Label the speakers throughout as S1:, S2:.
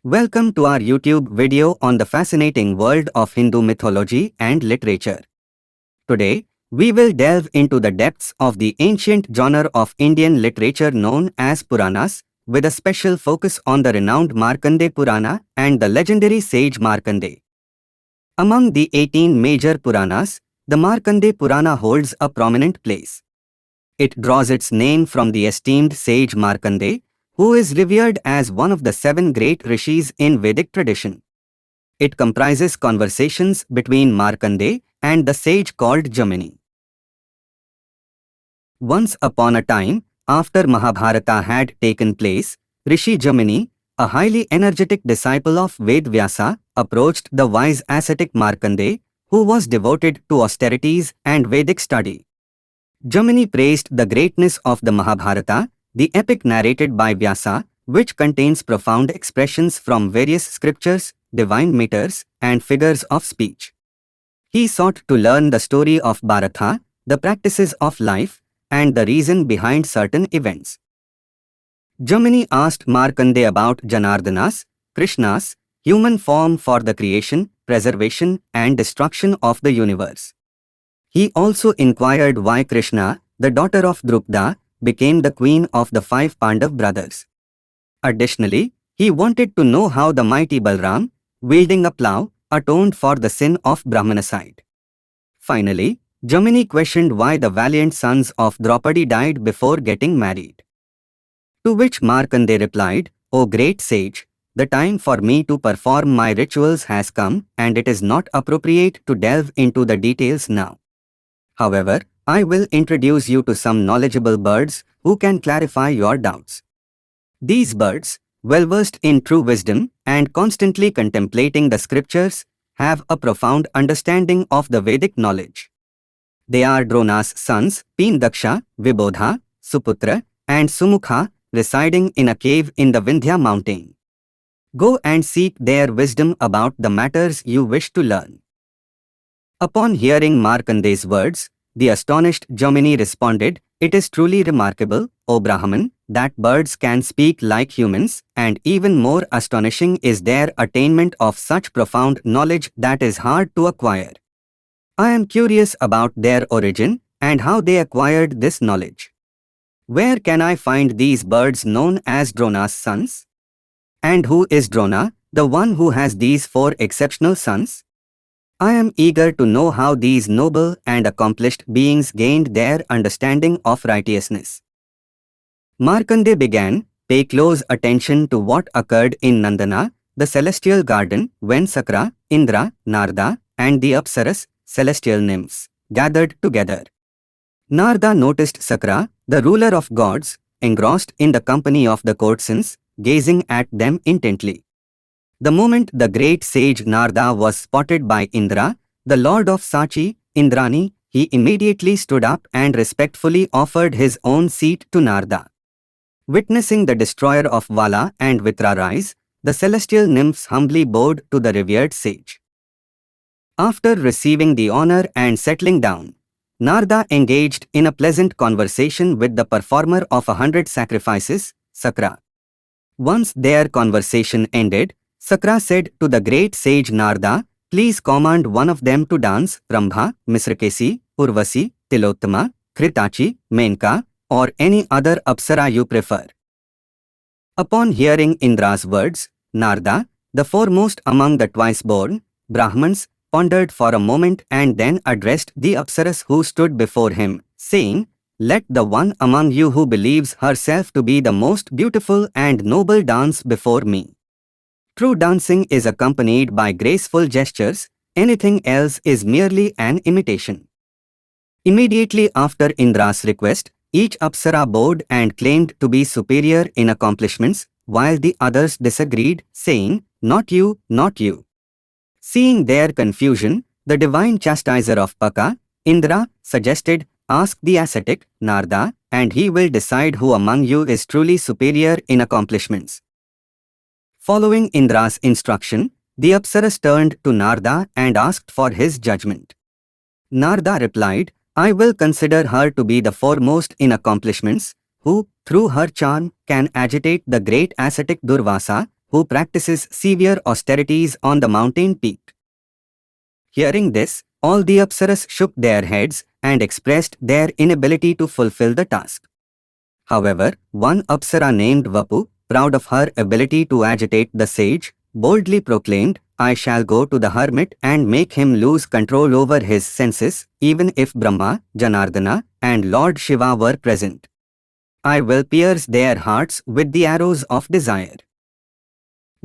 S1: Welcome to our YouTube video on the fascinating world of Hindu mythology and literature. Today, we will delve into the depths of the ancient genre of Indian literature known as Puranas, with a special focus on the renowned Markandeya Purana and the legendary Sage Markandeya. Among the 18 major Puranas, the Markandeya Purana holds a prominent place. It draws its name from the esteemed sage Markandeya, who is revered as one of the 7 great rishis in Vedic tradition. It comprises conversations between Markandeya and the sage called Jamini. Once upon a time, after Mahabharata had taken place, Rishi Jamini, a highly energetic disciple of Ved Vyasa, approached the wise ascetic Markandeya, who was devoted to austerities and Vedic study. Jamini praised the greatness of the Mahabharata, the epic narrated by Vyasa, which contains profound expressions from various scriptures, divine meters, and figures of speech. He sought to learn the story of Bharata, the practices of life, and the reason behind certain events. Jamini asked Markandeya about Janardana's, Krishna's, human form for the creation, preservation, and destruction of the universe. He also inquired why Krishna, the daughter of Drupda, became the queen of the 5 Pandav brothers. Additionally, he wanted to know how the mighty Balram, wielding a plough, atoned for the sin of Brahmanacide. Finally, Jamini questioned why the valiant sons of Draupadi died before getting married. To which Markandeya replied, "O great sage, the time for me to perform my rituals has come, and it is not appropriate to delve into the details now. However, I will introduce you to some knowledgeable birds who can clarify your doubts. These birds, well versed in true wisdom and constantly contemplating the scriptures, have a profound understanding of the Vedic knowledge. They are Drona's sons, Pindaksha, Vibodha, Suputra, and Sumukha, residing in a cave in the Vindhya mountain. Go and seek their wisdom about the matters you wish to learn." Upon hearing Markandeya's words, the astonished Jamini responded, "It is truly remarkable, O Brahman, that birds can speak like humans, and even more astonishing is their attainment of such profound knowledge that is hard to acquire. I am curious about their origin and how they acquired this knowledge. Where can I find these birds known as Drona's sons? And who is Drona, the one who has these 4 exceptional sons? I am eager to know how these noble and accomplished beings gained their understanding of righteousness." Markandeya began, "Pay close attention to what occurred in Nandana, the celestial garden, when Sakra, Indra, Narada, and the Apsaras, celestial nymphs, gathered together. Narada noticed Sakra, the ruler of gods, engrossed in the company of the courtesans, gazing at them intently. The moment the great sage Narada was spotted by Indra, the lord of Sachi, Indrani, he immediately stood up and respectfully offered his own seat to Narada. Witnessing the destroyer of Vala and Vitra rise, the celestial nymphs humbly bowed to the revered sage. After receiving the honor and settling down, Narada engaged in a pleasant conversation with the performer of 100 sacrifices, Sakra. Once their conversation ended, Sakra said to the great sage Narada, "Please command one of them to dance, Rambha, Misrakesi, Urvasi, Tilottama, Kritachi, Menka, or any other Apsara you prefer." Upon hearing Indra's words, Narada, the foremost among the twice-born Brahmans, pondered for a moment and then addressed the Apsaras who stood before him, saying, "Let the one among you who believes herself to be the most beautiful and noble dance before me." True dancing is accompanied by graceful gestures, anything else is merely an imitation. Immediately after Indra's request, each Apsara bowed and claimed to be superior in accomplishments, while the others disagreed, saying, "Not you, not you." Seeing their confusion, the divine chastiser of Paka, Indra, suggested, "Ask the ascetic, Narada, and he will decide who among you is truly superior in accomplishments." Following Indra's instruction, the Apsaras turned to Narada and asked for his judgment. Narada replied, "I will consider her to be the foremost in accomplishments, who, through her charm, can agitate the great ascetic Durvasa, who practices severe austerities on the mountain peak. Hearing this, all the Apsaras shook their heads and expressed their inability to fulfill the task. However, one Apsara named Vapu, proud of her ability to agitate the sage, boldly proclaimed, "I shall go to the hermit and make him lose control over his senses, even if Brahma, Janardana, and Lord Shiva were present. I will pierce their hearts with the arrows of desire."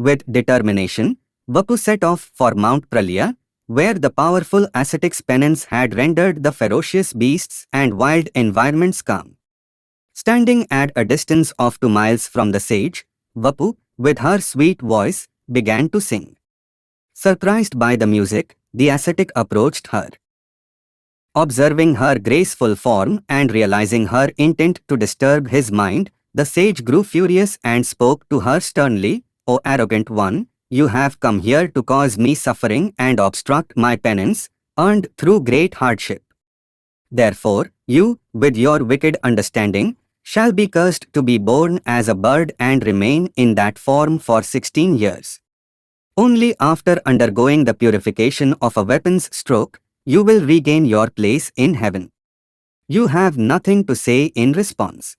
S1: With determination, Vapu set off for Mount Pralaya, where the powerful ascetic's penance had rendered the ferocious beasts and wild environments calm. Standing at a distance of 2 miles from the sage, Vapu, with her sweet voice, began to sing. Surprised by the music, the ascetic approached her. Observing her graceful form and realizing her intent to disturb his mind, the sage grew furious and spoke to her sternly, "O arrogant one, you have come here to cause me suffering and obstruct my penance, earned through great hardship. Therefore, you, with your wicked understanding, shall be cursed to be born as a bird and remain in that form for 16 years. Only after undergoing the purification of a weapon's stroke, you will regain your place in heaven." You have nothing to say in response.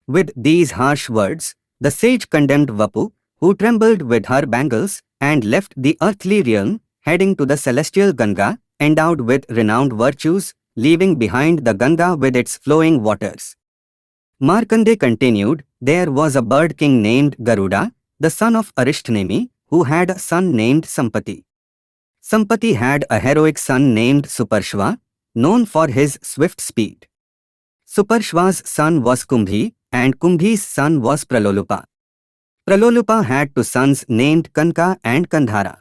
S1: With these harsh words, the sage condemned Vapu, who trembled with her bangles, and left the earthly realm, heading to the celestial Ganga, endowed with renowned virtues, leaving behind the Ganga with its flowing waters. Markandeya continued, "There was a bird king named Garuda, the son of Arishtnemi, who had a son named Sampati. Sampati had a heroic son named Suparshva, known for his swift speed. Suparshva's son was Kumbhi, and Kumbhi's son was Pralolupa. Pralolupa had 2 sons named Kanka and Kandhara.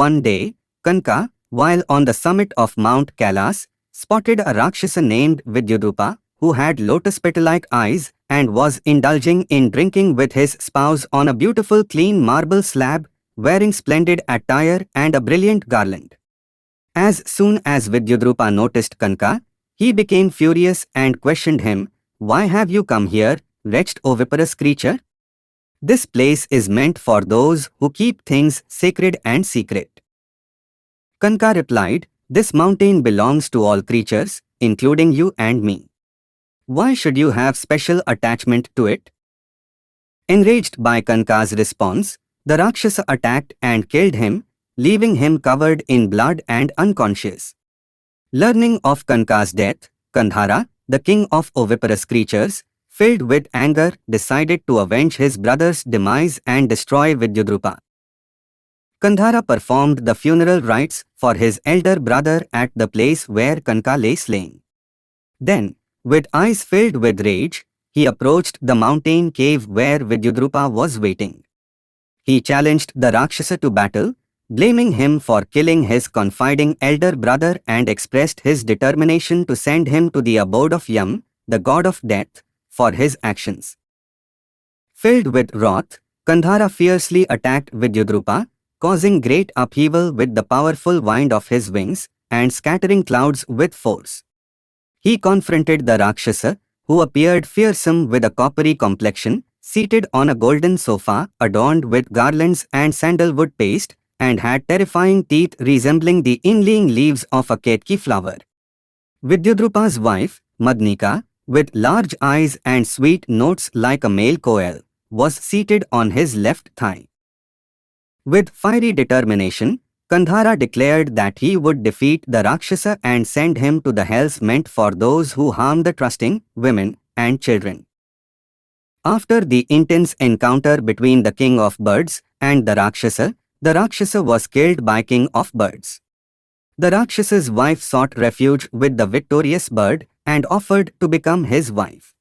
S1: One day, Kanka, while on the summit of Mount Kailas, spotted a Rakshasa named Vidyudrupa, who had lotus petal-like eyes and was indulging in drinking with his spouse on a beautiful clean marble slab, wearing splendid attire and a brilliant garland. As soon as Vidyudrupa noticed Kanka, he became furious and questioned him, "Why have you come here, wretched oviparous creature? This place is meant for those who keep things sacred and secret." Kanka replied, "This mountain belongs to all creatures, including you and me. Why should you have special attachment to it?" Enraged by Kanka's response, the Rakshasa attacked and killed him, leaving him covered in blood and unconscious. Learning of Kanka's death, Kandhara, the king of oviparous creatures, filled with anger, decided to avenge his brother's demise and destroy Vidyudrupa. Kandhara performed the funeral rites for his elder brother at the place where Kanka lay slain. Then, with eyes filled with rage, he approached the mountain cave where Vidyudrupa was waiting. He challenged the Rakshasa to battle, blaming him for killing his confiding elder brother, and expressed his determination to send him to the abode of Yam, the god of death, for his actions. Filled with wrath, Kandhara fiercely attacked Vidyudrupa, causing great upheaval with the powerful wind of his wings and scattering clouds with force. He confronted the Rakshasa, who appeared fearsome with a coppery complexion, seated on a golden sofa adorned with garlands and sandalwood paste, and had terrifying teeth resembling the inlaying leaves of a ketki flower. Vidyudrupa's wife, Madnika, with large eyes and sweet notes like a male koel, was seated on his left thigh. With fiery determination, Kandhara declared that he would defeat the Rakshasa and send him to the hells meant for those who harm the trusting, women, and children. After the intense encounter between the king of birds and the Rakshasa was killed by king of birds. The Rakshas's wife sought refuge with the victorious bird and offered to become his wife.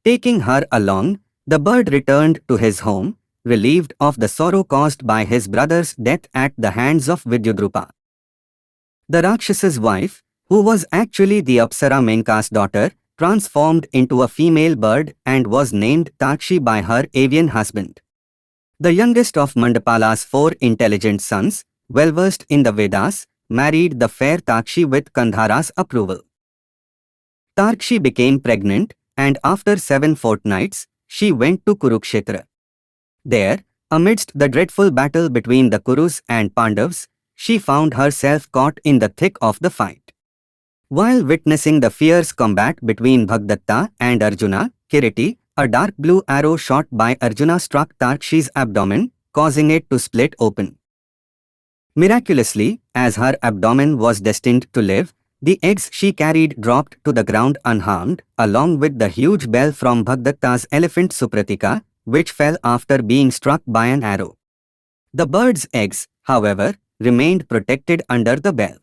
S1: Taking her along, the bird returned to his home, relieved of the sorrow caused by his brother's death at the hands of Vidyudrupa. The Rakshas's wife, who was actually the Apsara Menka's daughter, transformed into a female bird and was named Takshi by her avian husband. The youngest of Mandapala's 4 intelligent sons, well-versed in the Vedas, married the fair Takshi with Kandhara's approval. Takshi became pregnant, and after 7 fortnights, she went to Kurukshetra. There, amidst the dreadful battle between the Kurus and Pandavas, she found herself caught in the thick of the fight. While witnessing the fierce combat between Bhagdatta and Arjuna, Kiriti, a dark blue arrow shot by Arjuna struck Tarshi's abdomen, causing it to split open. Miraculously, as her abdomen was destined to live, the eggs she carried dropped to the ground unharmed, along with the huge bell from Bhagdatta's elephant Supratika, which fell after being struck by an arrow. The bird's eggs, however, remained protected under the bell.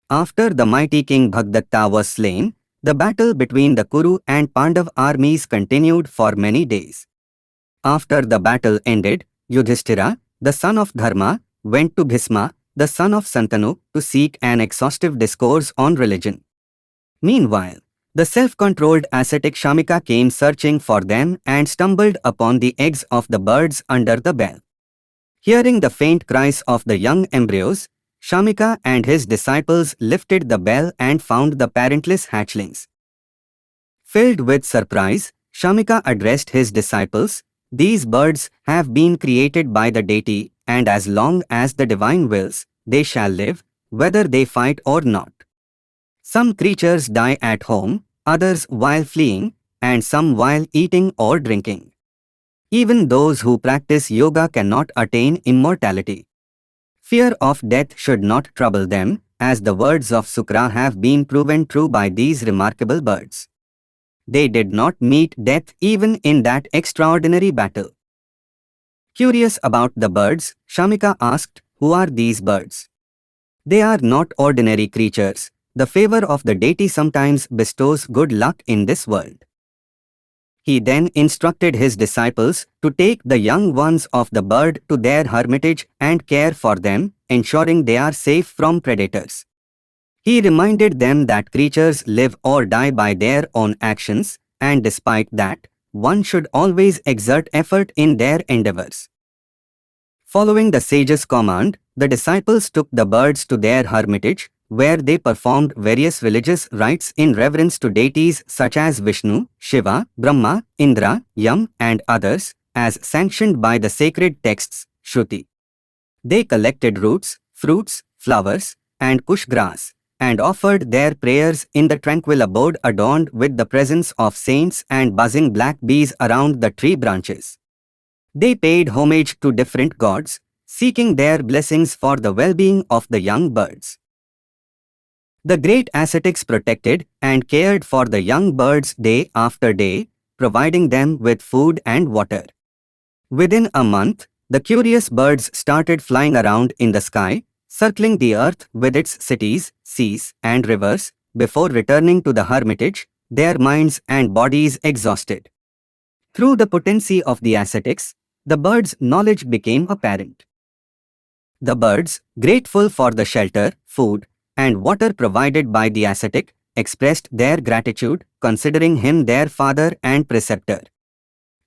S1: After the mighty king Bhagdatta was slain, the battle between the Kuru and Pandav armies continued for many days. After the battle ended, Yudhishthira, the son of Dharma, went to Bhisma, the son of Santanu, to seek an exhaustive discourse on religion. Meanwhile, the self-controlled ascetic Shamika came searching for them and stumbled upon the eggs of the birds under the bell. Hearing the faint cries of the young embryos, Shamika and his disciples lifted the bell and found the parentless hatchlings. Filled with surprise, Shamika addressed his disciples, "These birds have been created by the deity, and as long as the divine wills, they shall live, whether they fight or not. Some creatures die at home, others while fleeing, and some while eating or drinking. Even those who practice yoga cannot attain immortality. Fear of death should not trouble them, as the words of Sukra have been proven true by these remarkable birds. They did not meet death even in that extraordinary battle." Curious about the birds, Shamika asked, "Who are these birds?" "They are not ordinary creatures. The favor of the deity sometimes bestows good luck in this world." He then instructed his disciples to take the young ones of the bird to their hermitage and care for them, ensuring they are safe from predators. He reminded them that creatures live or die by their own actions, and despite that, one should always exert effort in their endeavors. Following the sage's command, the disciples took the birds to their hermitage, where they performed various religious rites in reverence to deities such as Vishnu, Shiva, Brahma, Indra, Yam, and others, as sanctioned by the sacred texts, Shruti. They collected roots, fruits, flowers, and kush grass, and offered their prayers in the tranquil abode adorned with the presence of saints and buzzing black bees around the tree branches. They paid homage to different gods, seeking their blessings for the well-being of the young birds. The great ascetics protected and cared for the young birds day after day, providing them with food and water. Within a month, the curious birds started flying around in the sky, circling the earth with its cities, seas, and rivers, before returning to the hermitage, their minds and bodies exhausted. Through the potency of the ascetics, the birds' knowledge became apparent. The birds, grateful for the shelter, food, and water provided by the ascetic, expressed their gratitude, considering him their father and preceptor.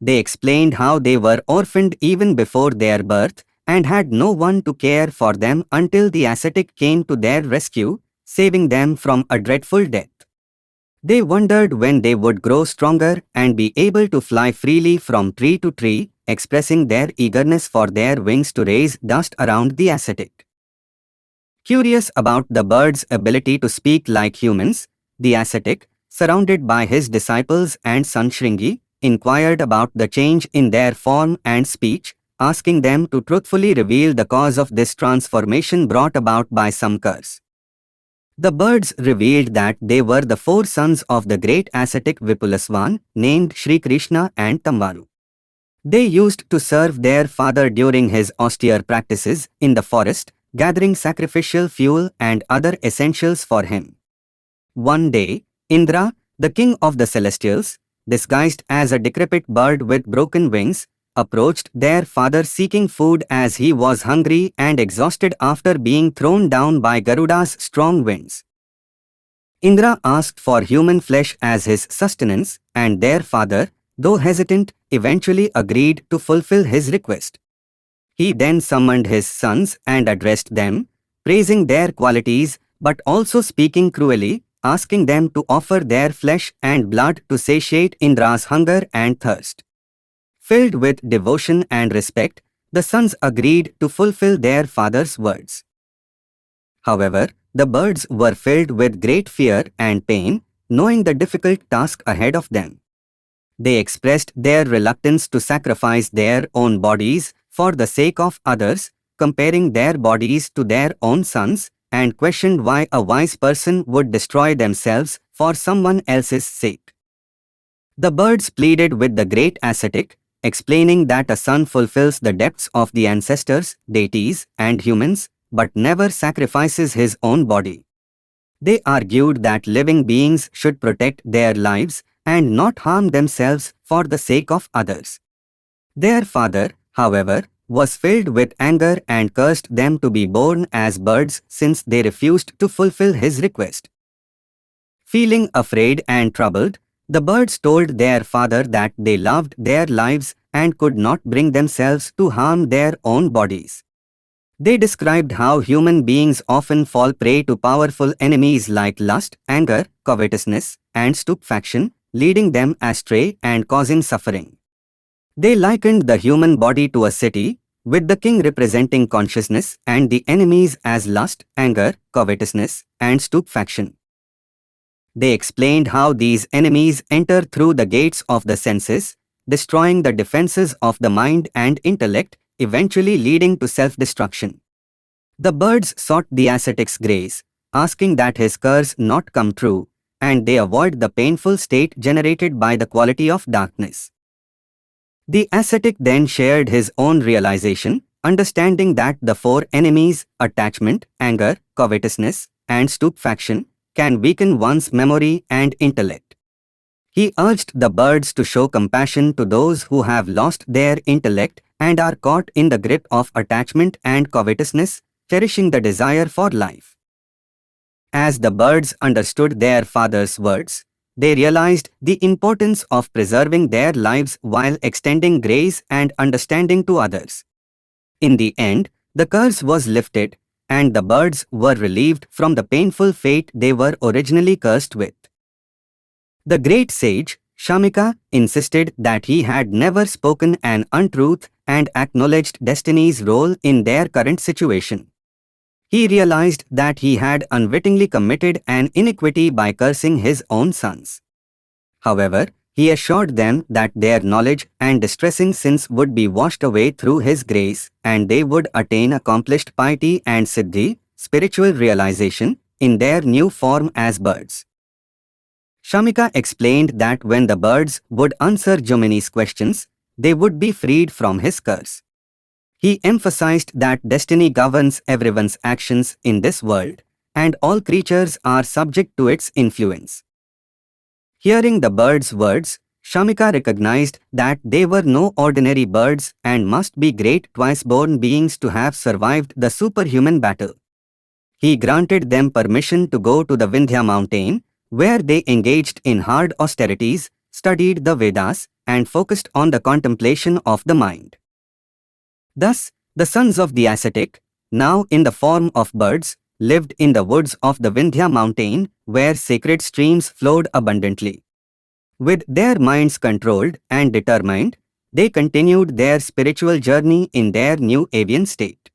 S1: They explained how they were orphaned even before their birth, and had no one to care for them until the ascetic came to their rescue, saving them from a dreadful death. They wondered when they would grow stronger and be able to fly freely from tree to tree, expressing their eagerness for their wings to raise dust around the ascetic. Curious about the bird's ability to speak like humans, the ascetic, surrounded by his disciples and son Shringi, inquired about the change in their form and speech, asking them to truthfully reveal the cause of this transformation brought about by some curse. The birds revealed that they were the four sons of the great ascetic Vipulaswan, named Sri Krishna and Tamvaru. They used to serve their father during his austere practices in the forest, gathering sacrificial fuel and other essentials for him. One day, Indra, the king of the celestials, disguised as a decrepit bird with broken wings, approached their father seeking food as he was hungry and exhausted after being thrown down by Garuda's strong winds. Indra asked for human flesh as his sustenance, and their father, though hesitant, eventually agreed to fulfill his request. He then summoned his sons and addressed them, praising their qualities but also speaking cruelly, asking them to offer their flesh and blood to satiate Indra's hunger and thirst. Filled with devotion and respect, the sons agreed to fulfill their father's words. However, the birds were filled with great fear and pain, knowing the difficult task ahead of them. They expressed their reluctance to sacrifice their own bodies for the sake of others, comparing their bodies to their own sons, and questioned why a wise person would destroy themselves for someone else's sake. The birds pleaded with the great ascetic, explaining that a son fulfills the depths of the ancestors, deities, and humans, but never sacrifices his own body. They argued that living beings should protect their lives and not harm themselves for the sake of others. Their father, however, was filled with anger and cursed them to be born as birds since they refused to fulfill his request. Feeling afraid and troubled, the birds told their father that they loved their lives and could not bring themselves to harm their own bodies. They described how human beings often fall prey to powerful enemies like lust, anger, covetousness, and stupefaction, leading them astray and causing suffering. They likened the human body to a city, with the king representing consciousness and the enemies as lust, anger, covetousness, and stupefaction. They explained how these enemies enter through the gates of the senses, destroying the defenses of the mind and intellect, eventually leading to self-destruction. The birds sought the ascetic's grace, asking that his curse not come true, and they avoid the painful state generated by the quality of darkness. The ascetic then shared his own realization, understanding that the four enemies, attachment, anger, covetousness, and stupefaction, can weaken one's memory and intellect. He urged the birds to show compassion to those who have lost their intellect and are caught in the grip of attachment and covetousness, cherishing the desire for life. As the birds understood their father's words, they realized the importance of preserving their lives while extending grace and understanding to others. In the end, the curse was lifted, and the birds were relieved from the painful fate they were originally cursed with. The great sage, Shamika, insisted that he had never spoken an untruth and acknowledged destiny's role in their current situation. He realized that he had unwittingly committed an iniquity by cursing his own sons. However, he assured them that their knowledge and distressing sins would be washed away through his grace, and they would attain accomplished piety and siddhi, spiritual realization, in their new form as birds. Shamika explained that when the birds would answer Jomini's questions, they would be freed from his curse. He emphasized that destiny governs everyone's actions in this world, and all creatures are subject to its influence. Hearing the birds' words, Shamika recognized that they were no ordinary birds and must be great twice-born beings to have survived the superhuman battle. He granted them permission to go to the Vindhya mountain, where they engaged in hard austerities, studied the Vedas, and focused on the contemplation of the mind. Thus, the sons of the ascetic, now in the form of birds, lived in the woods of the Vindhya mountain, where sacred streams flowed abundantly. With their minds controlled and determined, they continued their spiritual journey in their new avian state.